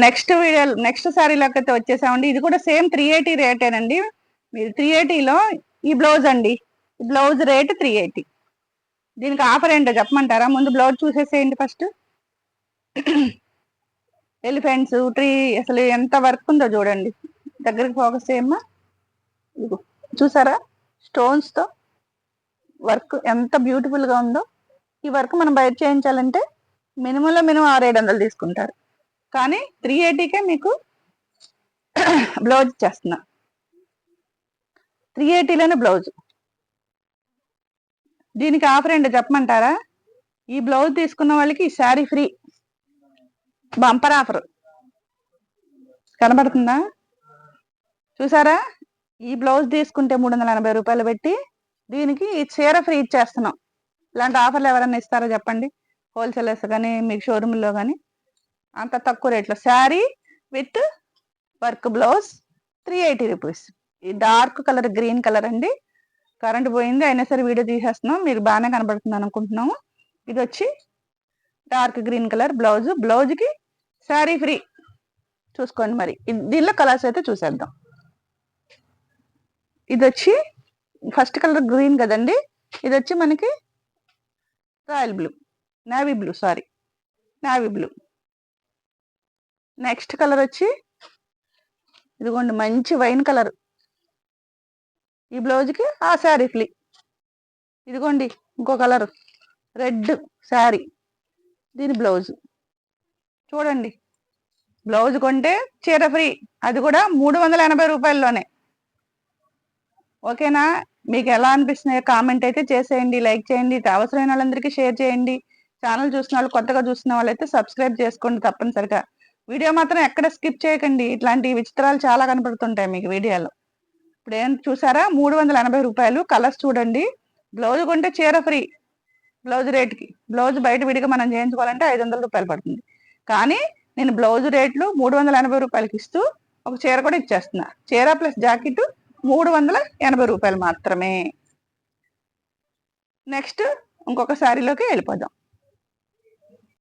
Next video next శారీలోకి అయితే వచ్చేసామండి. ఇది కూడా సేమ్ 380 రేటేనండి. మీరు 380లో ఈ బ్లౌజ్ అండి. Blouse rate 380. దీనికి ఆఫర్ ఏంటో చెప్పమంటారా? ముందు బ్లౌజ్ చూసేసేయండి ఫస్ట్. ఎలిఫెంట్స్ ట్రీ అసలు ఎంత వర్క్ ఉందో చూడండి. దగ్గరికి ఫోకస్ చేయమ్మా. చూసారా స్టోన్స్ తో వర్క్ ఎంత బ్యూటిఫుల్ గా ఉందో. ఈ వర్క్ మనం బయట చేయించాలంటే మినిమంలో మినిమం 600-700 తీసుకుంటారు. కానీ 380కే మీకు బ్లౌజ్ ఇచ్చేస్తున్నా. 380లోనే బ్లౌజ్. దీనికి ఆఫర్ ఏంటో చెప్పమంటారా? ఈ బ్లౌజ్ తీసుకున్న వాళ్ళకి ఈ శారీ ఫ్రీ. బంపర్ ఆఫర్ కనబడుతుందా? చూసారా? ఈ బ్లౌజ్ తీసుకుంటే 380 రూపాయలు పెట్టి దీనికి ఈ చీర ఫ్రీ ఇచ్చేస్తున్నాం. ఇలాంటి ఆఫర్లు ఎవరైనా ఇస్తారో చెప్పండి, హోల్సేలర్స్ కానీ మీకు షోరూమ్లో కానీ. అంత తక్కువ రేట్లో sari with work blouse 380 rupees. ఈ డార్క్ కలర్ గ్రీన్ కలర్ అండి. కరెంట్ పోయింది అయినా సరే వీడియో తీసేస్తున్నాం. మీరు బాగానే కనబడుతుంది అనుకుంటున్నాము. ఇది వచ్చి డార్క్ గ్రీన్ కలర్ బ్లౌజ్. బ్లౌజ్కి శారీ ఫ్రీ. చూసుకోండి మరి. దీనిలో కలర్స్ అయితే చూసేద్దాం. ఇది వచ్చి ఫస్ట్ కలర్ గ్రీన్ కదండి. ఇది వచ్చి మనకి royal blue, navy blue, sorry navy blue. Next colour వచ్చి ఇదిగోండి మంచి వైన్ కలర్. ఈ బ్లౌజ్కి ఆ శారీ ఫ్రీ. ఇదిగోండి ఇంకో కలర్ రెడ్ శారీ, దీని బ్లౌజ్ చూడండి. బ్లౌజ్ కొంటే చీర ఫ్రీ, అది కూడా 380 రూపాయల్లోనే. ఓకేనా? మీకు ఎలా అనిపిస్తున్నాయో కామెంట్ అయితే చేసేయండి, లైక్ చేయండి, అవసరమైన వాళ్ళందరికీ షేర్ చేయండి. ఛానల్ చూసిన వాళ్ళు, కొత్తగా చూసిన వాళ్ళైతే సబ్స్క్రైబ్ చేసుకోండి తప్పనిసరిగా. వీడియో మాత్రం ఎక్కడ స్కిప్ చేయకండి. ఇట్లాంటి విచిత్రాలు చాలా కనపడుతుంటాయి మీకు వీడియోలో. ఇప్పుడు ఏం చూసారా? 380 రూపాయలు. కలర్స్ చూడండి. బ్లౌజ్ కొంటే చీర ఫ్రీ బ్లౌజ్ రేట్కి. బ్లౌజ్ బయట విడిగా మనం చేయించుకోవాలంటే 500 రూపాయలు పడుతుంది. కానీ నేను బ్లౌజ్ రేట్లు 380 రూపాయలకి ఇస్తూ ఒక చీర కూడా ఇచ్చేస్తున్నా. చీర ప్లస్ జాకెట్ 380 రూపాయలు మాత్రమే. నెక్స్ట్ ఇంకొక శారీలోకి వెళ్ళిపోదాం.